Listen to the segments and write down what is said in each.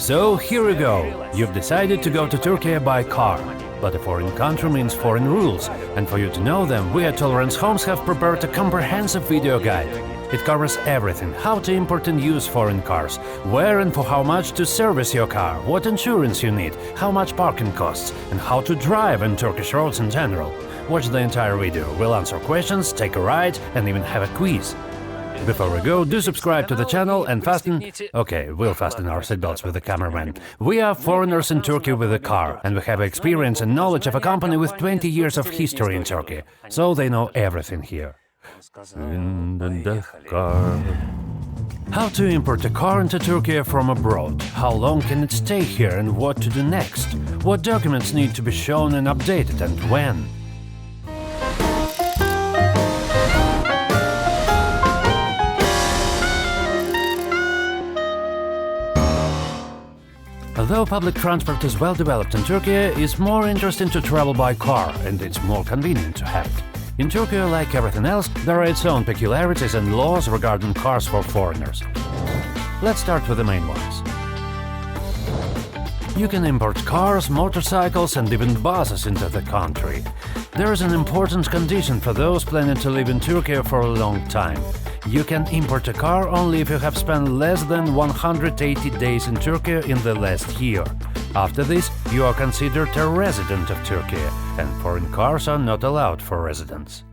So here we go. You've decided to go to Turkey by car. But a foreign country means foreign rules, and for you to know them, we at Tolerance Homes have prepared a comprehensive video guide. It covers everything: how to import and use foreign cars, where and for how much to service your car, what insurance you need, how much parking costs, and how to drive on Turkish roads in general. Watch the entire video, we'll answer questions, take a ride, and even have a quiz. Before we go, do subscribe to the channel and fasten… Okay, we'll fasten our seatbelts with the cameraman. We are foreigners in Turkey with a car, and we have experience and knowledge of a company with 20 years of history in Turkey, so they know everything here. In the car. How to import a car into Turkey from abroad? How long can it stay here and what to do next? What documents need to be shown and updated and when? Although public transport is well developed in Turkey, it's more interesting to travel by car, and it's more convenient to have it. In Turkey, like everything else, there are its own peculiarities and laws regarding cars for foreigners. Let's start with the main ones. You can import cars, motorcycles and even buses into the country. There is an important condition for those planning to live in Turkey for a long time. You can import a car only if you have spent less than 180 days in Turkey in the last year. After this, you are considered a resident of Turkey, and foreign cars are not allowed for residents.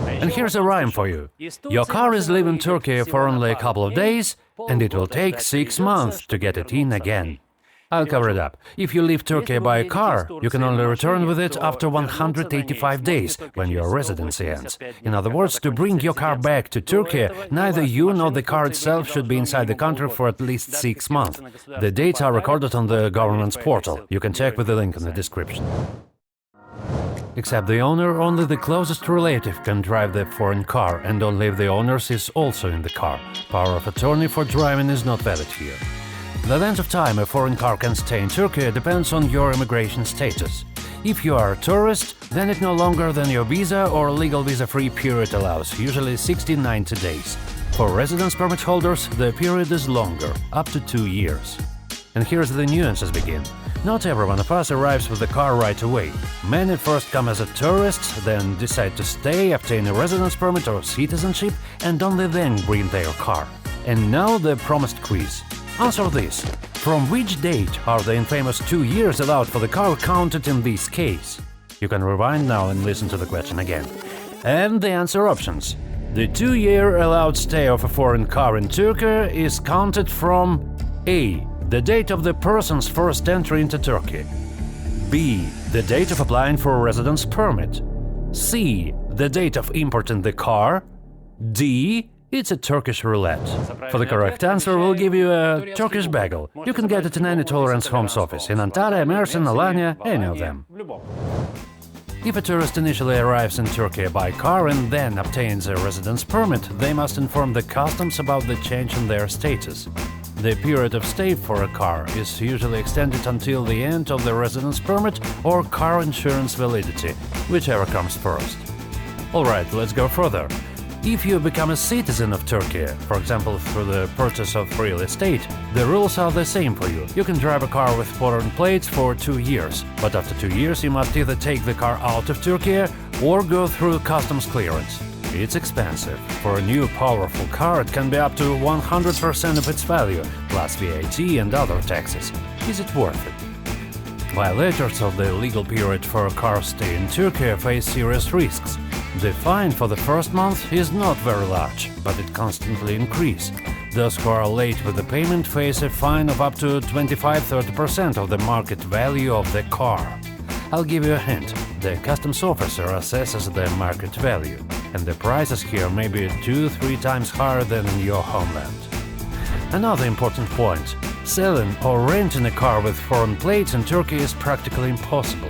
And here's a rhyme for you. Your car is living in Turkey for only a couple of days, and it will take 6 months to get it in again. I'll cover it up. If you leave Turkey by car, you can only return with it after 185 days, when your residency ends. In other words, to bring your car back to Turkey, neither you nor the car itself should be inside the country for at least 6 months. The dates are recorded on the government's portal. You can check with the link in the description. Except the owner, only the closest relative can drive the foreign car, and only if the owner is also in the car. Power of attorney for driving is not valid here. The length of time a foreign car can stay in Turkey depends on your immigration status. If you are a tourist, then it no longer than your visa or legal visa-free period allows, usually 60–90 days. For residence permit holders, the period is longer, up to 2 years. And here's the nuances begin. Not every one of us arrives with the car right away. Many first come as a tourist, then decide to stay, obtain a residence permit or citizenship, and only then bring their car. And now the promised quiz. Answer this. From which date are the infamous 2 years allowed for the car counted in this case? You can rewind now and listen to the question again. And the answer options. The 2-year allowed stay of a foreign car in Turkey is counted from A. The date of the person's first entry into Turkey. B. The date of applying for a residence permit. C. The date of importing the car. D. It's a Turkish roulette. For the correct answer, we'll give you a Turkish bagel. You can get it in any Tolerance Homes office, in Antalya, Mersin, Alanya, any of them. If a tourist initially arrives in Turkey by car and then obtains a residence permit, they must inform the customs about the change in their status. The period of stay for a car is usually extended until the end of the residence permit or car insurance validity, whichever comes first. Alright, let's go further. If you become a citizen of Turkey, for example through the purchase of real estate, the rules are the same for you. You can drive a car with foreign plates for 2 years, but after 2 years you must either take the car out of Turkey or go through customs clearance. It's expensive. For a new powerful car it can be up to 100% of its value, plus VAT and other taxes. Is it worth it? Violators of the legal period for a car stay in Turkey face serious risks. The fine for the first month is not very large, but it constantly increases. Those who are late with the payment face a fine of up to 25–30% of the market value of the car. I'll give you a hint. The customs officer assesses the market value, and the prices here may be 2–3 times higher than in your homeland. Another important point. Selling or renting a car with foreign plates in Turkey is practically impossible.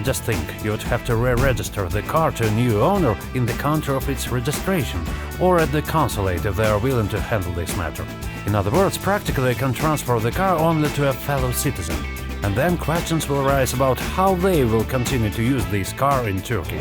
Just think, you would have to re-register the car to a new owner in the country of its registration, or at the consulate if they are willing to handle this matter. In other words, practically can transfer the car only to a fellow citizen. And then questions will arise about how they will continue to use this car in Turkey.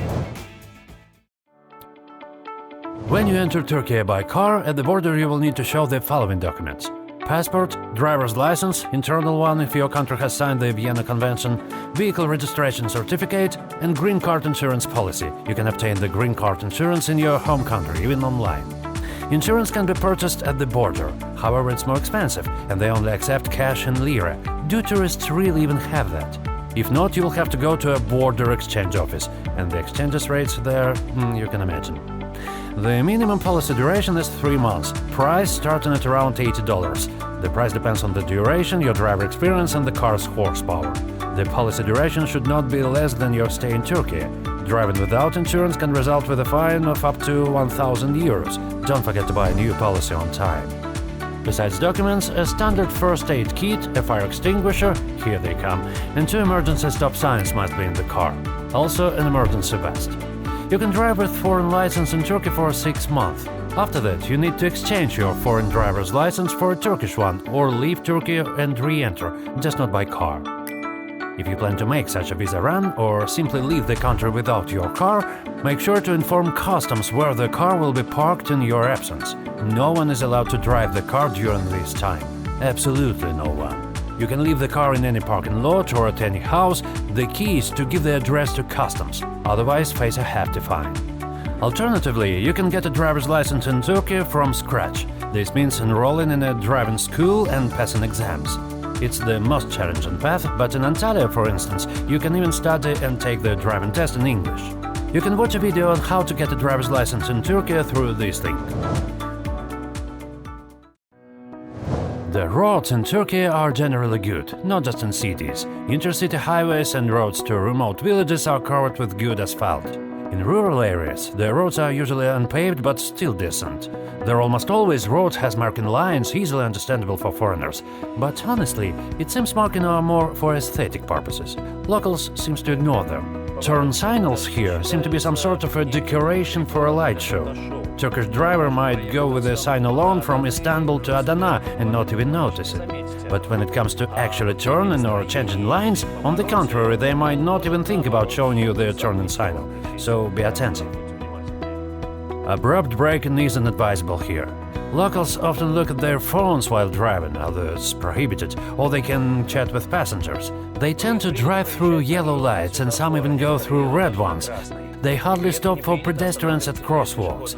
When you enter Turkey by car, at the border you will need to show the following documents: passport, driver's license, internal one if your country has signed the Vienna Convention, vehicle registration certificate, and green card insurance policy. You can obtain the green card insurance in your home country, even online. Insurance can be purchased at the border, however it's more expensive, and they only accept cash and lira. Do tourists really even have that? If not, you will have to go to a border exchange office, and the exchange rates there, you can imagine. The minimum policy duration is 3 months, price starting at around $80. The price depends on the duration, your driver experience and the car's horsepower. The policy duration should not be less than your stay in Turkey. Driving without insurance can result with a fine of up to 1,000 euros. Don't forget to buy a new policy on time. Besides documents, a standard first aid kit, a fire extinguisher, here they come, and 2 emergency stop signs must be in the car. Also an emergency vest. You can drive with foreign license in Turkey for 6 months. After that, you need to exchange your foreign driver's license for a Turkish one or leave Turkey and re-enter, just not by car. If you plan to make such a visa run or simply leave the country without your car, make sure to inform customs where the car will be parked in your absence. No one is allowed to drive the car during this time. Absolutely no one. You can leave the car in any parking lot or at any house. The key is to give the address to customs, otherwise face a hefty fine. Alternatively, you can get a driver's license in Turkey from scratch. This means enrolling in a driving school and passing exams. It's the most challenging path, but in Antalya, for instance, you can even study and take the driving test in English. You can watch a video on how to get a driver's license in Turkey through this link. The roads in Turkey are generally good, not just in cities. Intercity highways and roads to remote villages are covered with good asphalt. In rural areas, the roads are usually unpaved but still decent. There almost always roads has marking lines, easily understandable for foreigners. But honestly, it seems marking are more for aesthetic purposes. Locals seems to ignore them. Turn signals here seem to be some sort of a decoration for a light show. Turkish driver might go with a sign alone from Istanbul to Adana and not even notice it. But when it comes to actually turning or changing lines, on the contrary, they might not even think about showing you their turning signal. So be attentive. Abrupt braking isn't advisable here. Locals often look at their phones while driving, others prohibited, or they can chat with passengers. They tend to drive through yellow lights and some even go through red ones. They hardly stop for pedestrians at crosswalks.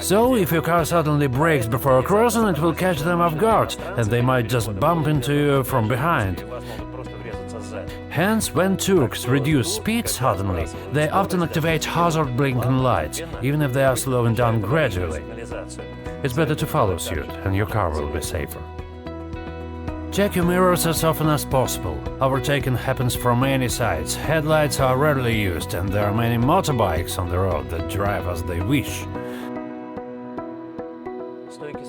So, if your car suddenly brakes before crossing, it will catch them off guard, and they might just bump into you from behind. Hence, when Turks reduce speed suddenly, they often activate hazard blinking lights, even if they are slowing down gradually. It's better to follow suit, and your car will be safer. Check your mirrors as often as possible. Overtaking happens from many sides, headlights are rarely used, and there are many motorbikes on the road that drive as they wish.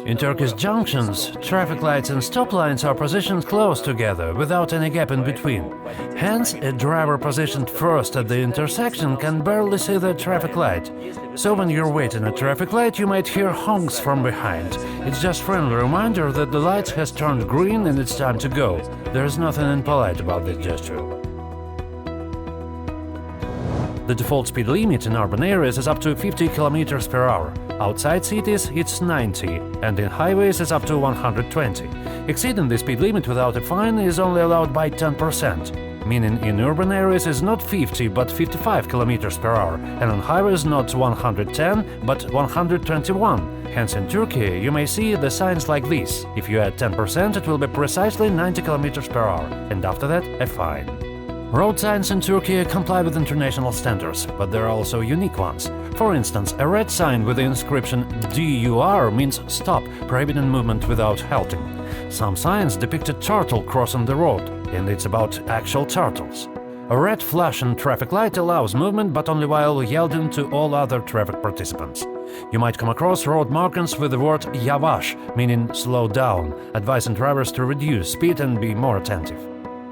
In Turkish junctions, traffic lights and stop lines are positioned close together, without any gap in between. Hence, a driver positioned first at the intersection can barely see the traffic light. So when you're waiting at a traffic light, you might hear honks from behind. It's just a friendly reminder that the light has turned green and it's time to go. There's nothing impolite about this gesture. The default speed limit in urban areas is up to 50 km per hour. Outside cities, it's 90, and in highways it's up to 120. Exceeding the speed limit without a fine is only allowed by 10%, meaning in urban areas it's not 50 but 55 km per hour, and on highways not 110 but 121. Hence in Turkey you may see the signs like this. If you add 10%, it will be precisely 90 km per hour, and after that a fine. Road signs in Turkey comply with international standards, but there are also unique ones. For instance, a red sign with the inscription DUR means stop, prohibiting movement without halting. Some signs depict a turtle crossing the road, and it's about actual turtles. A red flashing traffic light allows movement, but only while yielding to all other traffic participants. You might come across road markings with the word yavaş, meaning slow down, advising drivers to reduce speed and be more attentive.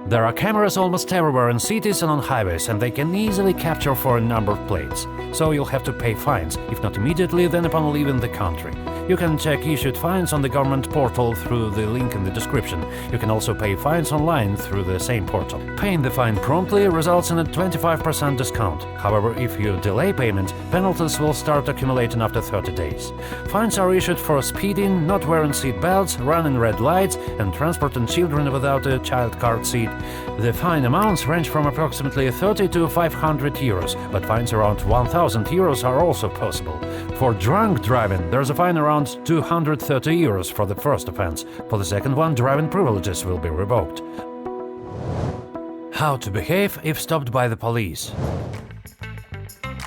There are cameras almost everywhere in cities and on highways, and they can easily capture foreign number plates. So you'll have to pay fines, if not immediately, then upon leaving the country. You can check issued fines on the government portal through the link in the description. You can also pay fines online through the same portal. Paying the fine promptly results in a 25% discount. However, if you delay payment, penalties will start accumulating after 30 days. Fines are issued for speeding, not wearing seat belts, running red lights, and transporting children without a child car seat. The fine amounts range from approximately 30 to 500 euros, but fines around 1000 euros are also possible. For drunk driving, there's a fine around 230 euros for the first offense. For the second one, driving privileges will be revoked. How to behave if stopped by the police.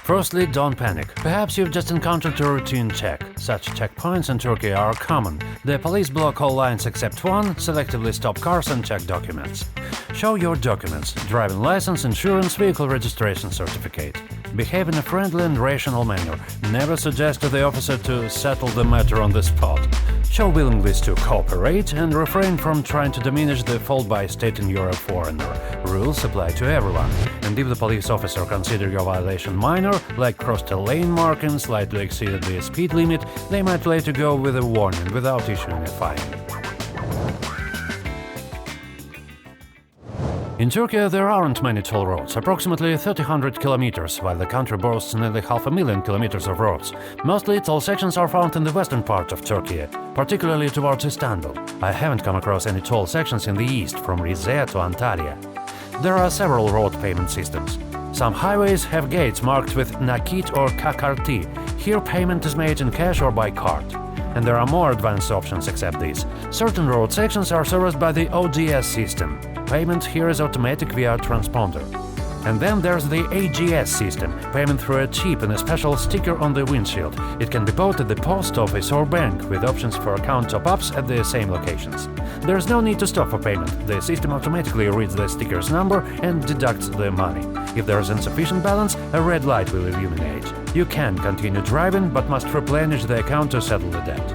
Firstly, don't panic. Perhaps you've just encountered a routine check. Such checkpoints in Turkey are common. The police block all lines except one, selectively stop cars and check documents. Show your documents: driving license, insurance, vehicle registration certificate. Behave in a friendly and rational manner. Never suggest to the officer to settle the matter on the spot. Show willingness to cooperate and refrain from trying to diminish the fault by stating you're a foreigner. Rules apply to everyone. And if the police officer considers your violation minor, like crossed a lane marking, slightly exceeded the speed limit, they might let you go with a warning without issuing a fine. In Turkey, there aren't many toll roads, approximately 1,300 kilometers, while the country boasts nearly 500,000 kilometers of roads. Mostly, toll sections are found in the western part of Turkey, particularly towards Istanbul. I haven't come across any toll sections in the east, from Rize to Antalya. There are several road payment systems. Some highways have gates marked with nakit or kakarti. Here, payment is made in cash or by card. And there are more advanced options except these. Certain road sections are serviced by the ODS system. Payment here is automatic via transponder. And then there's the AGS system, payment through a chip and a special sticker on the windshield. It can be bought at the post office or bank, with options for account top-ups at the same locations. There's no need to stop for payment. The system automatically reads the sticker's number and deducts the money. If there's insufficient balance, a red light will illuminate. You can continue driving, but must replenish the account to settle the debt.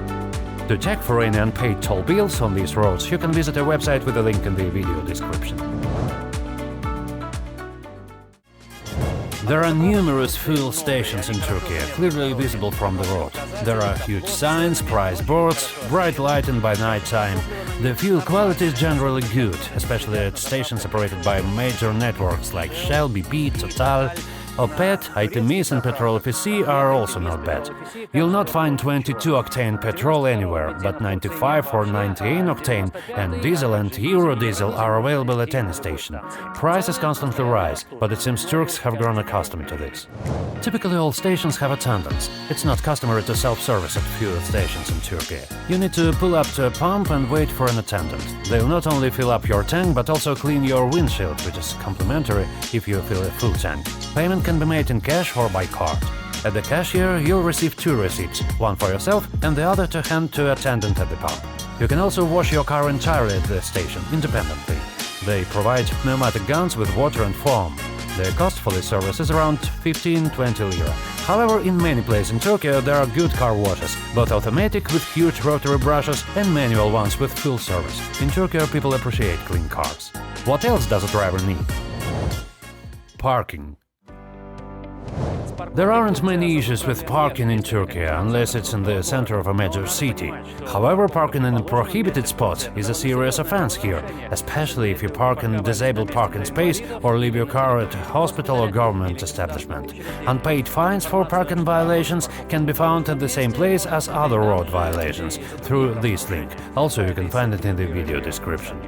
To check for any unpaid toll bills on these roads, you can visit a website with a link in the video description. There are numerous fuel stations in Turkey, clearly visible from the road. There are huge signs, price boards, bright lighting by night time. The fuel quality is generally good, especially at stations operated by major networks like Shell, BP, Total. Opet, ITMIS and Petrol FSC are also not bad. You'll not find 22-octane petrol anywhere, but 95 or 98 octane and diesel and Eurodiesel are available at any station. Prices constantly rise, but it seems Turks have grown accustomed to this. Typically all stations have attendants. It's not customary to self-service at fuel stations in Turkey. You need to pull up to a pump and wait for an attendant. They'll not only fill up your tank, but also clean your windshield, which is complimentary if you fill a full tank. Payment can be made in cash or by card. At the cashier, you'll receive two receipts, one for yourself and the other to hand to attendant at the pump. You can also wash your car entirely at the station, independently. They provide pneumatic guns with water and foam. The cost for this service is around 15–20 lira. However, in many places in Turkey there are good car washes, both automatic with huge rotary brushes and manual ones with full service. In Turkey people appreciate clean cars. What else does a driver need? Parking. There aren't many issues with parking in Turkey, unless it's in the center of a major city. However, parking in a prohibited spot is a serious offense here, especially if you park in a disabled parking space or leave your car at a hospital or government establishment. Unpaid fines for parking violations can be found at the same place as other road violations, through this link. Also, you can find it in the video description.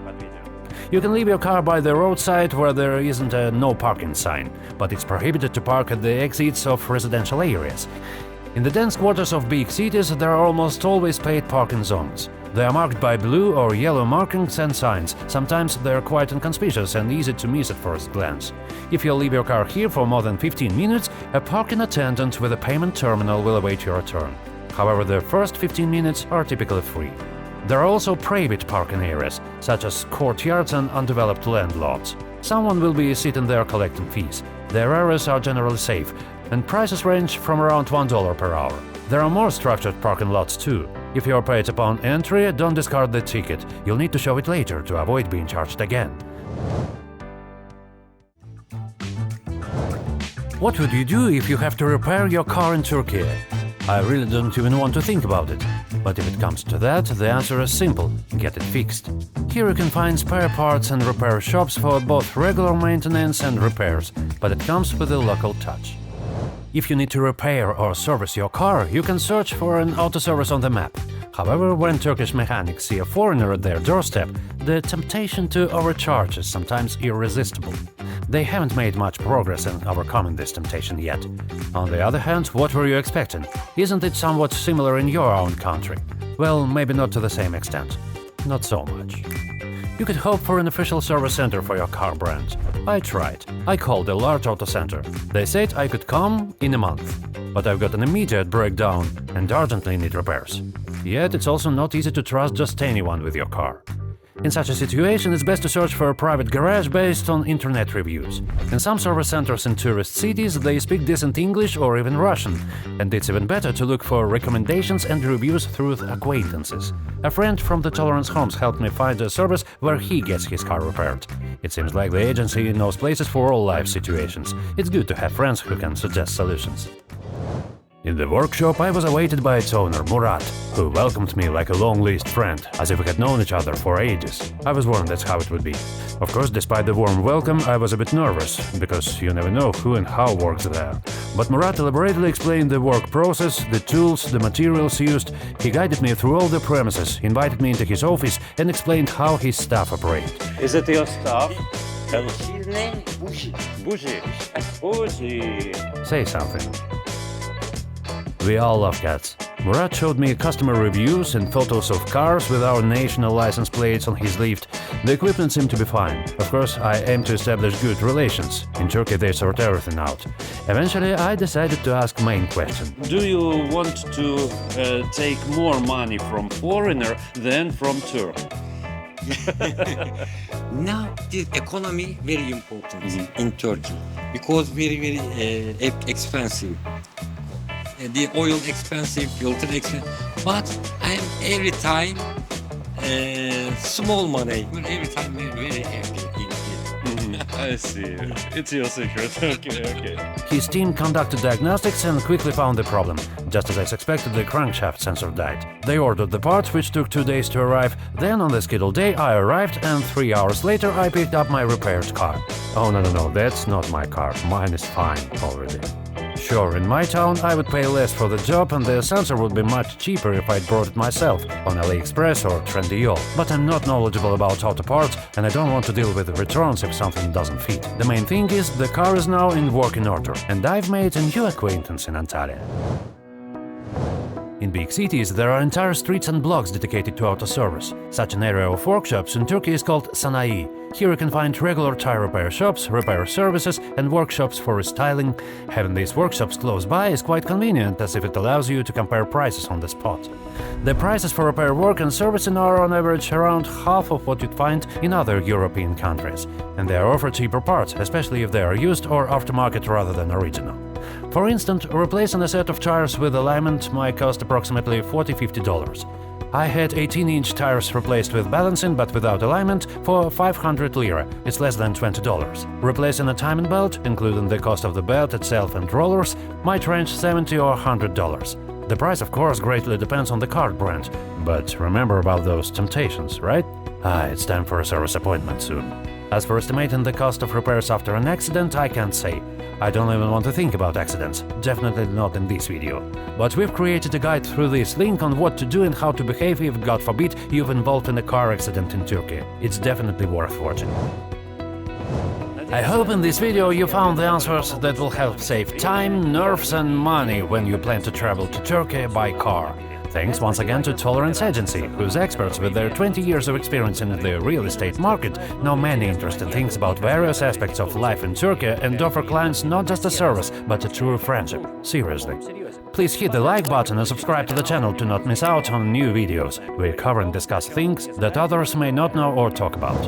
You can leave your car by the roadside where there isn't a no parking sign, but it's prohibited to park at the exits of residential areas. In the dense quarters of big cities there are almost always paid parking zones. They are marked by blue or yellow markings and signs. Sometimes they are quite inconspicuous and easy to miss at first glance. If you leave your car here for more than 15 minutes, a parking attendant with a payment terminal will await your return. However, the first 15 minutes are typically free. There are also private parking areas, such as courtyards and undeveloped land lots. Someone will be sitting there collecting fees. Their areas are generally safe, and prices range from around $1 per hour. There are more structured parking lots too. If you are paid upon entry, don't discard the ticket. You'll need to show it later to avoid being charged again. What would you do if you have to repair your car in Turkey? I really don't even want to think about it. But if it comes to that, the answer is simple – get it fixed. Here you can find spare parts and repair shops for both regular maintenance and repairs, but it comes with a local touch. If you need to repair or service your car, you can search for an auto service on the map. However, when Turkish mechanics see a foreigner at their doorstep, the temptation to overcharge is sometimes irresistible. They haven't made much progress in overcoming this temptation yet. On the other hand, what were you expecting? Isn't it somewhat similar in your own country? Well, maybe not to the same extent. Not so much. You could hope for an official service center for your car brand. I tried. I called a large auto center. They said I could come in a month. But I've got an immediate breakdown and urgently need repairs. Yet it's also not easy to trust just anyone with your car. In such a situation, it's best to search for a private garage based on internet reviews. In some service centers in tourist cities, they speak decent English or even Russian, and it's even better to look for recommendations and reviews through acquaintances. A friend from the Tolerance Homes helped me find a service where he gets his car repaired. It seems like the agency knows places for all life situations. It's good to have friends who can suggest solutions. In the workshop, I was awaited by its owner, Murat, who welcomed me like a long-lost friend, as if we had known each other for ages. I was warned that's how it would be. Of course, despite the warm welcome, I was a bit nervous, because you never know who and how works there. But Murat elaborately explained the work process, the tools, the materials used. He guided me through all the premises, invited me into his office, and explained how his staff operate. Is it your staff? His name is Bushi. Bushi. Bushi. Say something. We all love cats. Murat showed me customer reviews and photos of cars with our national license plates on his lift. The equipment seemed to be fine. Of course, I aim to establish good relations. In Turkey, they sort everything out. Eventually, I decided to ask main question. Do you want to take more money from foreigner than from Turk? Now, the economy very important in Turkey because very expensive. The oil expensive, filter expensive, but I am every time small money. Every time very happy. I see. It's your secret. Okay. His team conducted diagnostics and quickly found the problem. Just as I suspected, the crankshaft sensor died. They ordered the part, which took 2 days to arrive. Then, on the scheduled day, I arrived, and 3 hours later, I picked up my repaired car. Oh, no, that's not my car. Mine is fine already. Sure, in my town, I would pay less for the job, and the sensor would be much cheaper if I'd brought it myself, on AliExpress or Trendyol. But I'm not knowledgeable about auto parts, and I don't want to deal with returns if something doesn't fit. The main thing is, the car is now in working order, and I've made a new acquaintance in Antalya. In big cities, there are entire streets and blocks dedicated to auto service. Such an area of workshops in Turkey is called sanayi. Here you can find regular tire repair shops, repair services, and workshops for restyling. Having these workshops close by is quite convenient, as if it allows you to compare prices on the spot. The prices for repair work and servicing are on average around half of what you'd find in other European countries, and they are offered cheaper parts, especially if they are used or aftermarket rather than original. For instance, replacing a set of tires with alignment might cost approximately $40–50. I had 18-inch tires replaced with balancing but without alignment for 500 lira. It's less than $20. Replacing a timing belt, including the cost of the belt itself and rollers, might range $70 or $100. The price, of course, greatly depends on the car brand, but remember about those temptations, right? It's time for a service appointment soon. As for estimating the cost of repairs after an accident, I can't say. I don't even want to think about accidents, definitely not in this video. But we've created a guide through this link on what to do and how to behave if, God forbid, you've involved in a car accident in Turkey. It's definitely worth watching. I hope in this video you found the answers that will help save time, nerves and money when you plan to travel to Turkey by car. Thanks once again to Tolerance Agency, whose experts with their 20 years of experience in the real estate market know many interesting things about various aspects of life in Turkey and offer clients not just a service, but a true friendship. Seriously. Please hit the like button and subscribe to the channel to not miss out on new videos. We cover and discuss things that others may not know or talk about.